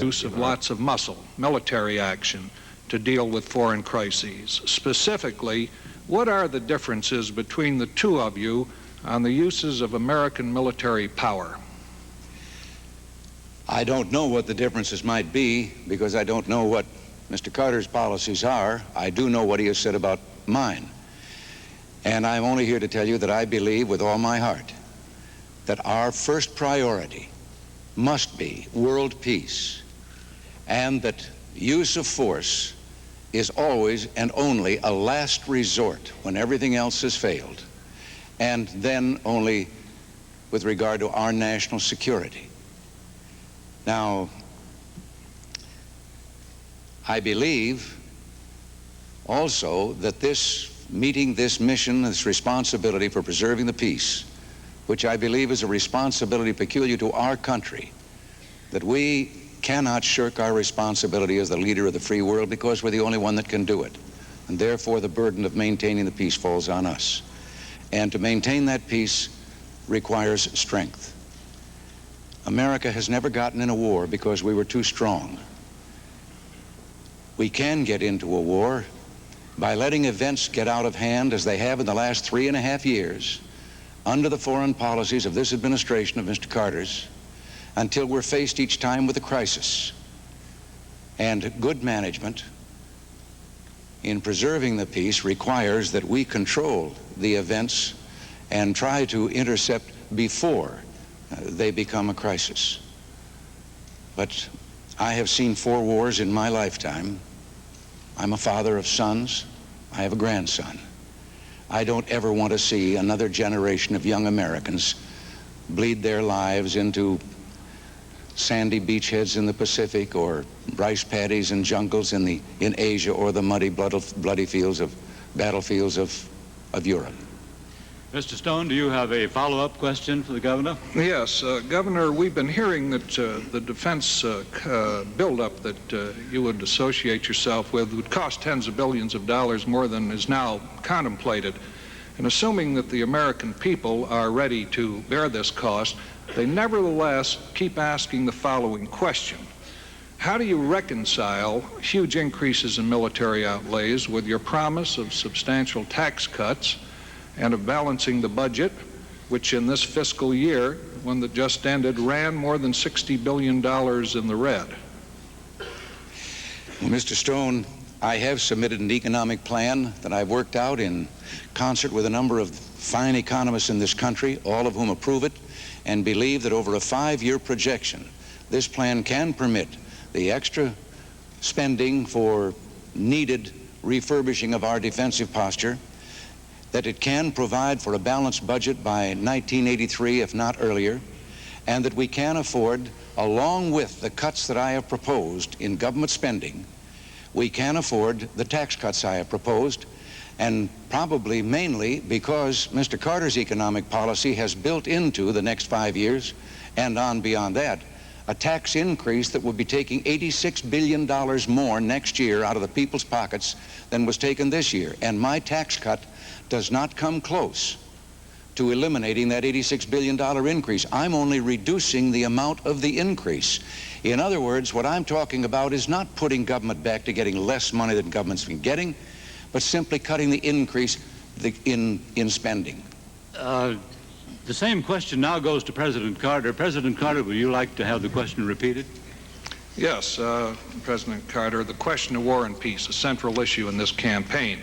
use of lots of muscle, military action, to deal with foreign crises. Specifically, what are the differences between the two of you on the uses of American military power? I don't know what the differences might be because I don't know what Mr. Carter's policies are. I do know what he has said about mine. And I'm only here to tell you that I believe with all my heart that our first priority must be world peace, and that use of force is always and only a last resort when everything else has failed, and then only with regard to our national security. Now, I believe also that meeting this mission, this responsibility for preserving the peace, which I believe is a responsibility peculiar to our country, that we cannot shirk our responsibility as the leader of the free world because we're the only one that can do it. And therefore the burden of maintaining the peace falls on us. And to maintain that peace requires strength. America has never gotten in a war because we were too strong. We can get into a war by letting events get out of hand as they have in the last 3.5 years under the foreign policies of this administration of Mr. Carter's, until we're faced each time with a crisis. And good management in preserving the peace requires that we control the events and try to intercept before they become a crisis. But I have seen 4 wars in my lifetime. I'm a father of sons. I have a grandson. I don't ever want to see another generation of young Americans bleed their lives into sandy beachheads in the Pacific or rice paddies and jungles in Asia or the muddy, bloody battlefields of Europe. Mr. Stone, do you have a follow-up question for the governor? Yes, Governor, we've been hearing that the defense buildup that you would associate yourself with would cost tens of billions of dollars more than is now contemplated. And assuming that the American people are ready to bear this cost, they nevertheless keep asking the following question. How do you reconcile huge increases in military outlays with your promise of substantial tax cuts and of balancing the budget, which in this fiscal year, one that just ended, ran more than $60 billion in the red? Well, Mr. Stone, I have submitted an economic plan that I've worked out in concert with a number of fine economists in this country, all of whom approve it and believe that over a 5-year projection, this plan can permit the extra spending for needed refurbishing of our defensive posture, that it can provide for a balanced budget by 1983, if not earlier, and that we can afford, along with the cuts that I have proposed in government spending, we can afford the tax cuts I have proposed, and probably mainly because Mr. Carter's economic policy has built into the next 5 years and on beyond that a tax increase that would be taking $86 billion more next year out of the people's pockets than was taken this year. And my tax cut does not come close to eliminating that $86 billion increase. I'm only reducing the amount of the increase. In other words, what I'm talking about is not putting government back to getting less money than government's been getting, but simply cutting the increase in spending. The same question now goes to President Carter. President Carter, would you like to have the question repeated? Yes, President Carter, the question of war and peace, a central issue in this campaign.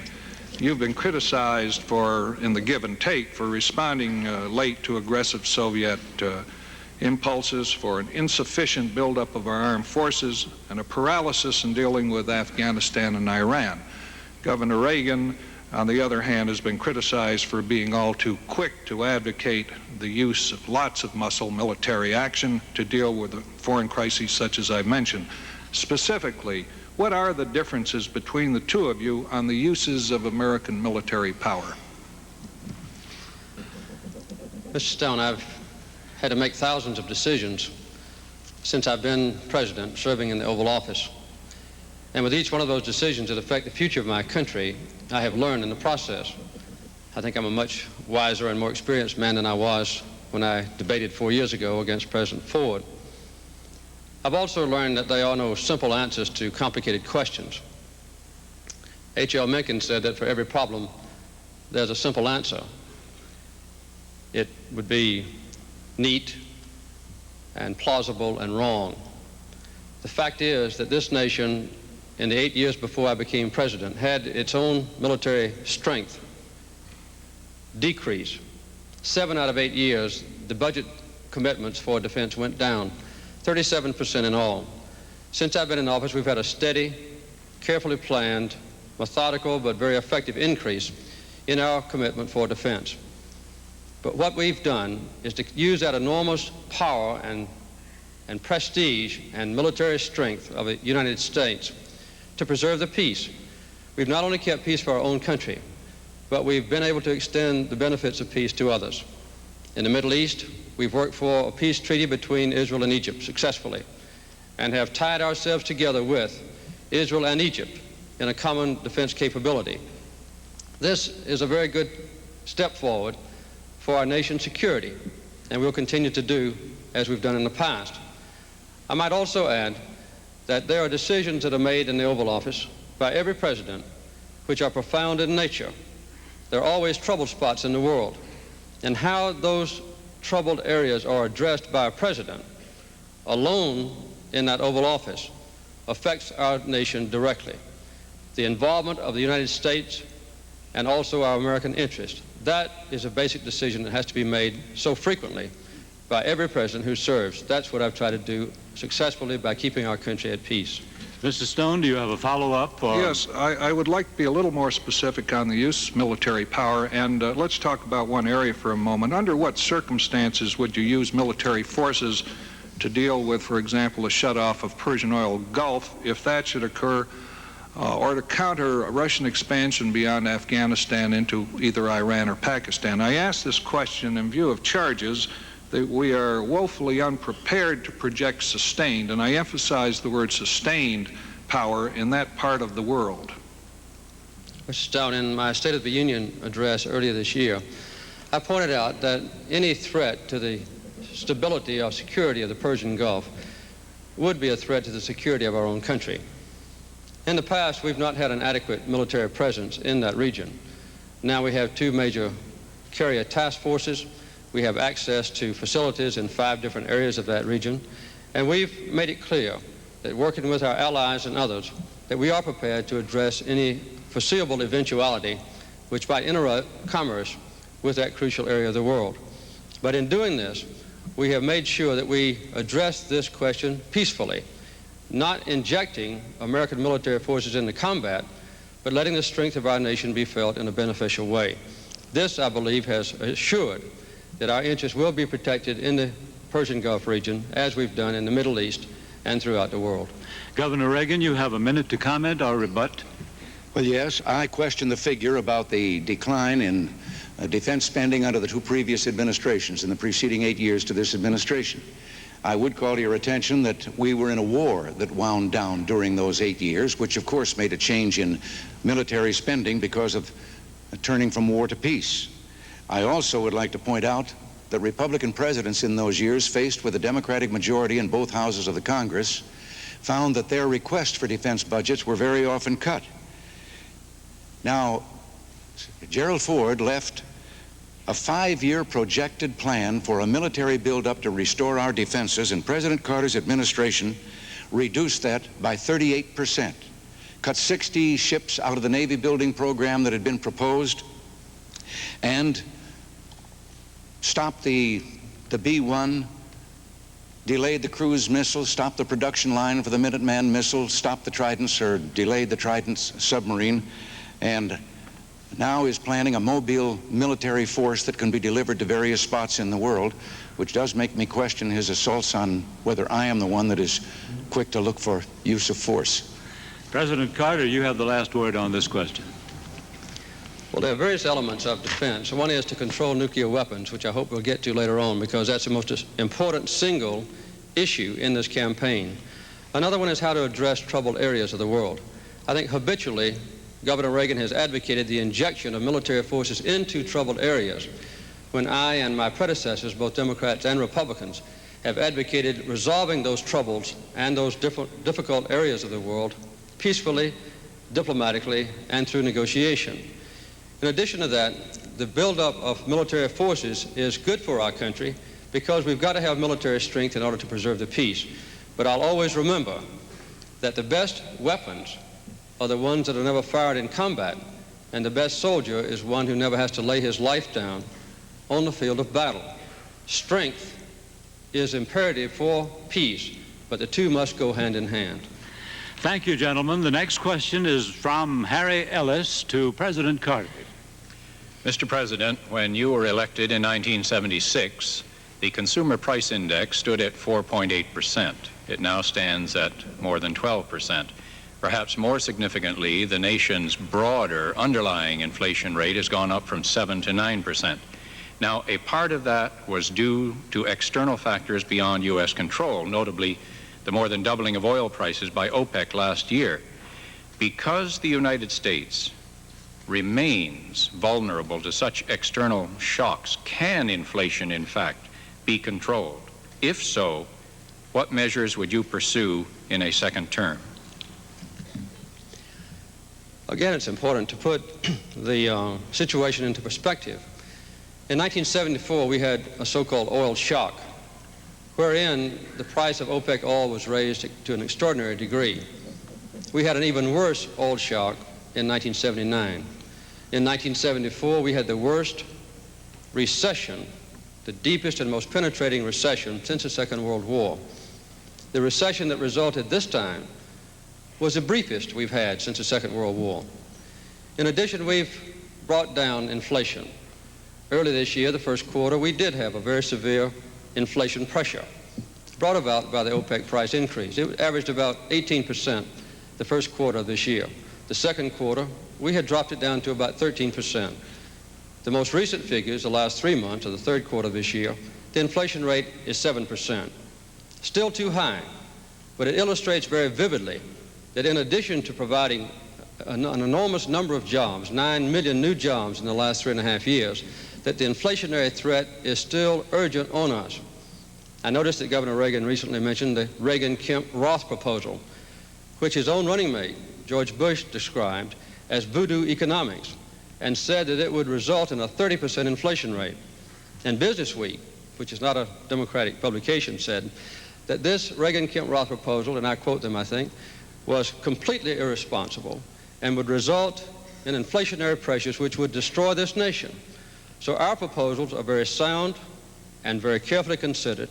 You've been criticized for, in the give and take, for responding late to aggressive Soviet impulses, for an insufficient buildup of our armed forces, and a paralysis in dealing with Afghanistan and Iran. Governor Reagan, on the other hand, has been criticized for being all too quick to advocate the use of lots of muscle military action to deal with foreign crises such as I mentioned. Specifically, what are the differences between the two of you on the uses of American military power? Mr. Stone, I've had to make thousands of decisions since I've been president, serving in the Oval Office. And with each one of those decisions that affect the future of my country, I have learned in the process. I think I'm a much wiser and more experienced man than I was when I debated 4 years ago against President Ford. I've also learned that there are no simple answers to complicated questions. H.L. Mencken said that for every problem, there's a simple answer. It would be neat and plausible and wrong. The fact is that this nation, in the 8 years before I became president, had its own military strength decrease. 7 out of 8 years, the budget commitments for defense went down, 37% in all. Since I've been in office, we've had a steady, carefully planned, methodical, but very effective increase in our commitment for defense. But what we've done is to use that enormous power and prestige and military strength of the United States to preserve the peace. We've not only kept peace for our own country, but we've been able to extend the benefits of peace to others. In the Middle East, we've worked for a peace treaty between Israel and Egypt successfully, and have tied ourselves together with Israel and Egypt in a common defense capability. This is a very good step forward for our nation's security, and we'll continue to do as we've done in the past. I might also add that there are decisions that are made in the Oval Office by every president which are profound in nature. There are always troubled spots in the world, and how those troubled areas are addressed by a president alone in that Oval Office affects our nation directly. The involvement of the United States and also our American interest, that is a basic decision that has to be made so frequently by every president who serves. That's what I've tried to do successfully by keeping our country at peace. Mr. Stone, do you have a follow-up? Yes, I would like to be a little more specific on the use of military power, and let's talk about one area for a moment. Under what circumstances would you use military forces to deal with, for example, a shutoff of Persian Oil Gulf, if that should occur, or to counter a Russian expansion beyond Afghanistan into either Iran or Pakistan? I ask this question in view of charges that we are woefully unprepared to project sustained, and I emphasize the word sustained power in that part of the world. Mr. Stone, in my State of the Union address earlier this year, I pointed out that any threat to the stability or security of the Persian Gulf would be a threat to the security of our own country. In the past, we've not had an adequate military presence in that region. Now we have 2 major carrier task forces. We have access to facilities in 5 different areas of that region, and we've made it clear that working with our allies and others, that we are prepared to address any foreseeable eventuality which might interrupt commerce with that crucial area of the world. But in doing this, we have made sure that we address this question peacefully, not injecting American military forces into combat, but letting the strength of our nation be felt in a beneficial way. This, I believe, has assured that our interests will be protected in the Persian Gulf region, as we've done in the Middle East and throughout the world. Governor Reagan, you have a minute to comment or rebut. Well, yes, I question the figure about the decline in defense spending under the 2 previous administrations in the preceding 8 years to this administration. I would call to your attention that we were in a war that wound down during those 8 years, which of course made a change in military spending because of turning from war to peace. I also would like to point out that Republican presidents in those years, faced with a Democratic majority in both houses of the Congress, found that their requests for defense budgets were very often cut. Now, Gerald Ford left a 5-year projected plan for a military buildup to restore our defenses, and President Carter's administration reduced that by 38%, cut 60 ships out of the Navy building program that had been proposed, and stopped the B-1, delayed the cruise missile, stopped the production line for the Minuteman missile, stopped the Tridents, or delayed the Tridents submarine, and now is planning a mobile military force that can be delivered to various spots in the world, which does make me question his assaults on whether I am the one that is quick to look for use of force. President Carter, you have the last word on this question. Well, there are various elements of defense. One is to control nuclear weapons, which I hope we'll get to later on, because that's the most important single issue in this campaign. Another one is how to address troubled areas of the world. I think habitually, Governor Reagan has advocated the injection of military forces into troubled areas, when I and my predecessors, both Democrats and Republicans, have advocated resolving those troubles and those difficult areas of the world peacefully, diplomatically, and through negotiation. In addition to that, the buildup of military forces is good for our country because we've got to have military strength in order to preserve the peace. But I'll always remember that the best weapons are the ones that are never fired in combat, and the best soldier is one who never has to lay his life down on the field of battle. Strength is imperative for peace, but the two must go hand in hand. Thank you, gentlemen. The next question is from Harry Ellis to President Carter. Mr. President, when you were elected in 1976, the Consumer Price Index stood at 4.8%. It now stands at more than 12%. Perhaps more significantly, the nation's broader underlying inflation rate has gone up from 7 to 9%. Now, a part of that was due to external factors beyond U.S. control, notably the more than doubling of oil prices by OPEC last year. Because the United States remains vulnerable to such external shocks, can inflation, in fact, be controlled? If so, what measures would you pursue in a second term? Again, it's important to put the situation into perspective. In 1974, we had a so-called oil shock, wherein the price of OPEC oil was raised to an extraordinary degree. We had an even worse oil shock in 1979. In 1974, we had the worst recession, the deepest and most penetrating recession since the Second World War. The recession that resulted this time was the briefest we've had since the Second World War. In addition, we've brought down inflation. Early this year, the first quarter, we did have a very severe inflation pressure brought about by the OPEC price increase. It averaged about 18% the first quarter of this year. The second quarter, we had dropped it down to about 13%. The most recent figures, the last 3 months of the third quarter of this year, the inflation rate is 7%. Still too high, but it illustrates very vividly that in addition to providing an enormous number of jobs, 9 million new jobs in the last 3.5 years, that the inflationary threat is still urgent on us. I noticed that Governor Reagan recently mentioned the Reagan-Kemp-Roth proposal, which his own running mate, George Bush, described as voodoo economics, and said that it would result in a 30% inflation rate. And Business Week, which is not a Democratic publication, said that this Reagan-Kemp-Roth proposal, and I quote them, I think, was completely irresponsible and would result in inflationary pressures which would destroy this nation. So our proposals are very sound and very carefully considered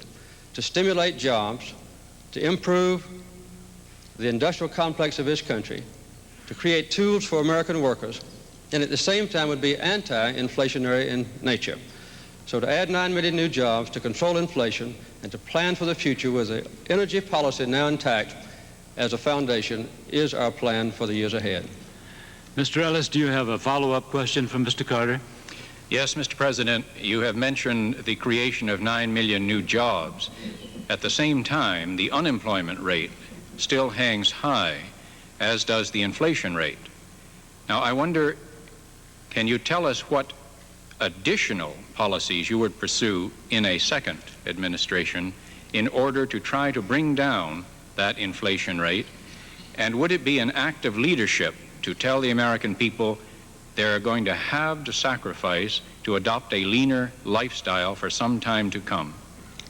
to stimulate jobs, to improve the industrial complex of this country, to create tools for American workers, and at the same time would be anti-inflationary in nature. So to add 9 million new jobs, to control inflation, and to plan for the future with the energy policy now intact as a foundation is our plan for the years ahead. Mr. Ellis, do you have a follow-up question from Mr. Carter? Yes, Mr. President, you have mentioned the creation of 9 million new jobs. At the same time, the unemployment rate still hangs high, as does the inflation rate. Now, I wonder, can you tell us what additional policies you would pursue in a second administration in order to try to bring down that inflation rate? And would it be an act of leadership to tell the American people they're going to have to sacrifice to adopt a leaner lifestyle for some time to come?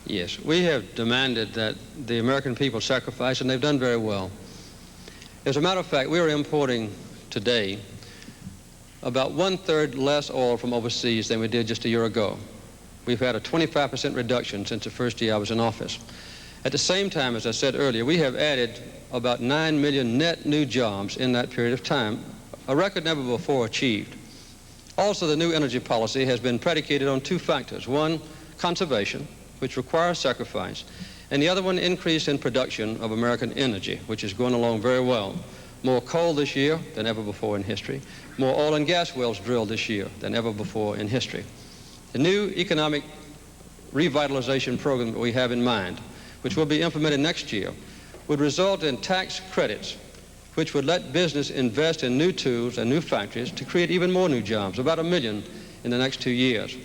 Yes, we have demanded that the American people sacrifice, and they've done very well. As a matter of fact, we are importing today about 1/3 less oil from overseas than we did just a year ago. We've had a 25% reduction since the first year I was in office. At the same time, as I said earlier, we have added about 9 million net new jobs in that period of time, a record never before achieved. Also, the new energy policy has been predicated on two factors. One, conservation, which requires sacrifice, and the other one, increase in production of American energy, which is going along very well. More coal this year than ever before in history. More oil and gas wells drilled this year than ever before in history. The new economic revitalization program that we have in mind, which will be implemented next year, would result in tax credits which would let business invest in new tools and new factories to create even more new jobs, about 1 million in the next 2 years.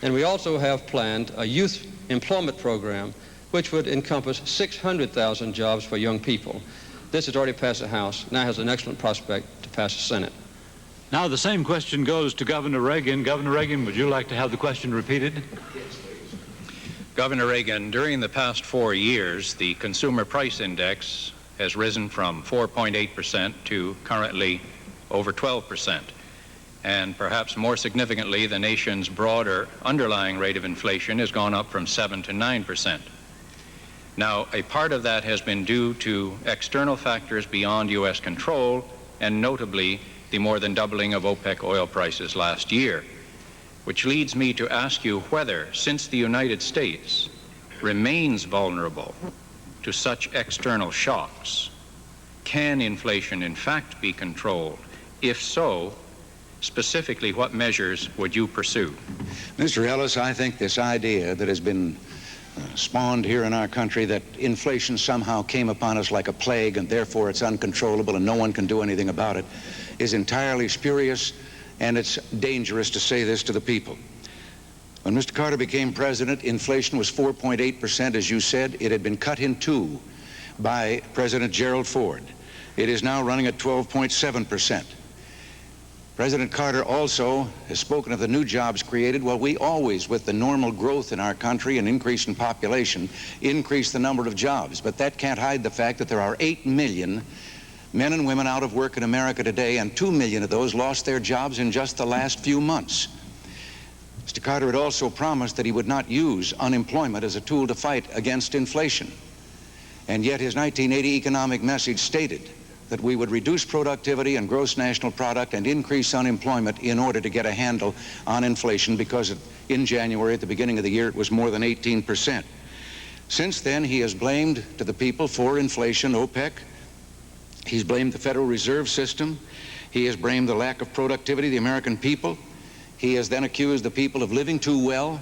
And we also have planned a youth employment program which would encompass 600,000 jobs for young people. This has already passed the House, now has an excellent prospect to pass the Senate. Now the same question goes to Governor Reagan. Governor Reagan, would you like to have the question repeated? Governor Reagan, during the past 4 years, the Consumer Price Index has risen from 4.8% to currently over 12%. And perhaps more significantly, the nation's broader underlying rate of inflation has gone up from 7 to 9%. Now, a part of that has been due to external factors beyond U.S. control, and notably the more than doubling of OPEC oil prices last year, which leads me to ask you whether, since the United States remains vulnerable to such external shocks, can inflation in fact be controlled? If so, specifically, what measures would you pursue? Mr. Ellis, I think this idea that has been spawned here in our country that inflation somehow came upon us like a plague and therefore it's uncontrollable and no one can do anything about it is entirely spurious, and it's dangerous to say this to the people. When Mr. Carter became president, inflation was 4.8%, as you said. It had been cut in two by President Gerald Ford. It is now running at 12.7%. President Carter also has spoken of the new jobs created. Well, we always, with the normal growth in our country and increase in population, increase the number of jobs. But that can't hide the fact that there are 8 million men and women out of work in America today, and 2 million of those lost their jobs in just the last few months. Mr. Carter had also promised that he would not use unemployment as a tool to fight against inflation. And yet his 1980 economic message stated that we would reduce productivity and gross national product and increase unemployment in order to get a handle on inflation, because in January, at the beginning of the year, it was more than 18%. Since then, he has blamed to the people for inflation OPEC. He's blamed the Federal Reserve System. He has blamed the lack of productivity of the American people. He has then accused the people of living too well,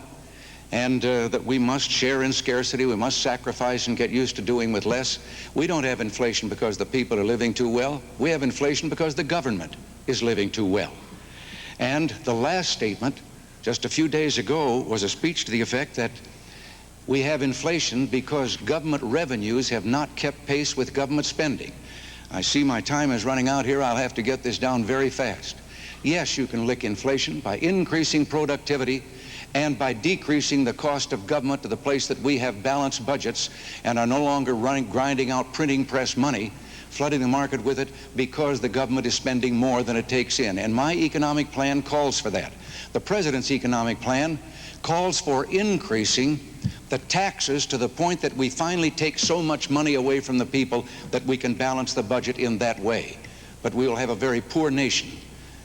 and that we must share in scarcity, we must sacrifice and get used to doing with less. We don't have inflation because the people are living too well. We have inflation because the government is living too well. And the last statement, just a few days ago, was a speech to the effect that we have inflation because government revenues have not kept pace with government spending. I see my time is running out here. I'll have to get this down very fast. Yes, you can lick inflation by increasing productivity and by decreasing the cost of government to the place that we have balanced budgets and are no longer grinding out printing press money, flooding the market with it because the government is spending more than it takes in. And my economic plan calls for that. The President's economic plan calls for increasing the taxes to the point that we finally take so much money away from the people that we can balance the budget in that way. But we will have a very poor nation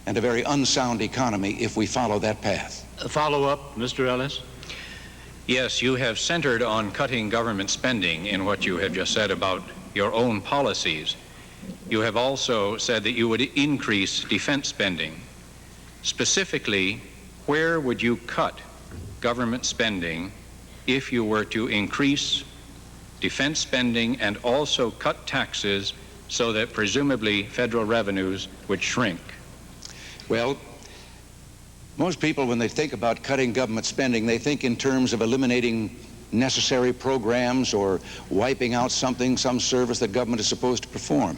and a very unsound economy if we follow that path. A follow-up, Mr. Ellis? Yes, you have centered on cutting government spending in what you have just said about your own policies. You have also said that you would increase defense spending. Specifically, where would you cut government spending if you were to increase defense spending and also cut taxes so that presumably federal revenues would shrink? Well, most people, when they think about cutting government spending, they think in terms of eliminating necessary programs or wiping out some service that government is supposed to perform.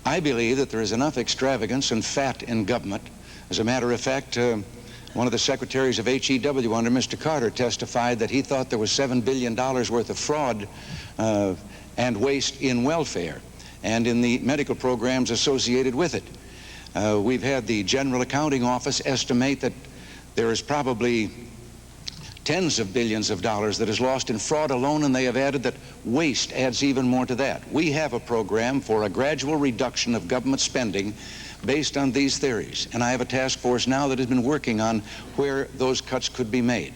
I believe that there is enough extravagance and fat in government. As a matter of fact, one of the secretaries of HEW under Mr. Carter testified that he thought there was $7 billion worth of fraud and waste in welfare and in the medical programs associated with it. We've had the General Accounting Office estimate that there is probably tens of billions of dollars that is lost in fraud alone, and they have added that waste adds even more to that. We have a program for a gradual reduction of government spending based on these theories, and I have a task force now that has been working on where those cuts could be made.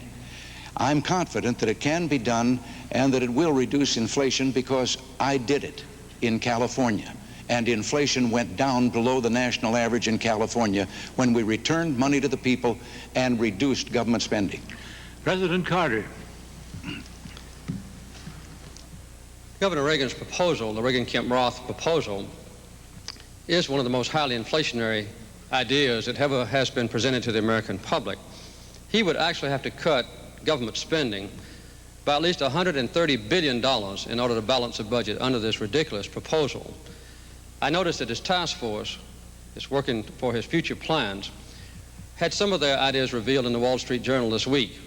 I'm confident that it can be done and that it will reduce inflation because I did it in California. And inflation went down below the national average in California when we returned money to the people and reduced government spending. President Carter. Governor Reagan's proposal, the Reagan-Kemp-Roth proposal, is one of the most highly inflationary ideas that ever has been presented to the American public. He would actually have to cut government spending by at least $130 billion in order to balance the budget under this ridiculous proposal. I noticed that his task force is working for his future plans had some of their ideas revealed in the Wall Street Journal this week.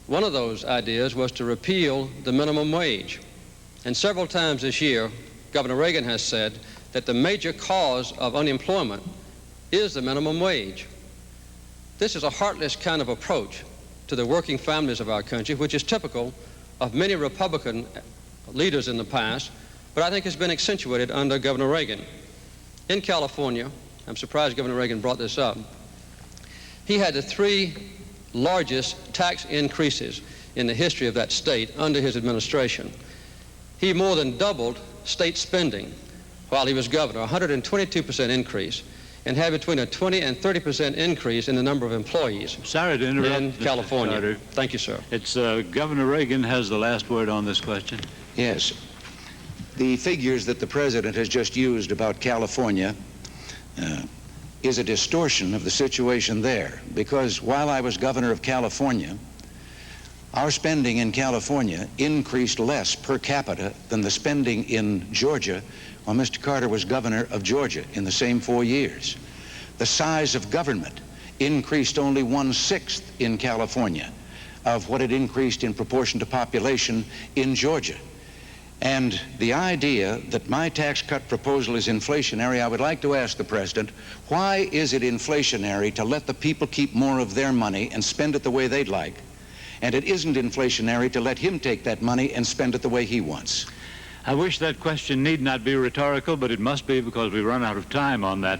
One of those ideas was to repeal the minimum wage. And several times this year, Governor Reagan has said that the major cause of unemployment is the minimum wage. This is a heartless kind of approach to the working families of our country, which is typical of many Republican leaders in the past, but I think has been accentuated under Governor Reagan. In California, I'm surprised Governor Reagan brought this up, he had the 3 largest tax increases in the history of that state under his administration. He more than doubled state spending while he was governor, 122% increase, and had between a 20 and 30% increase in the number of employees. Sorry to interrupt, in Mr. California. Carter. Thank you, sir. It's Governor Reagan has the last word on this question. Yes. The figures that the President has just used about California is a distortion of the situation there, because while I was governor of California, our spending in California increased less per capita than the spending in Georgia while Mr. Carter was governor of Georgia in the same 4 years. The size of government increased only 1/6 in California of what it increased in proportion to population in Georgia. And the idea that my tax cut proposal is inflationary, I would like to ask the President, why is it inflationary to let the people keep more of their money and spend it the way they'd like, and it isn't inflationary to let him take that money and spend it the way he wants? I wish that question need not be rhetorical, but it must be, because we run out of time on that.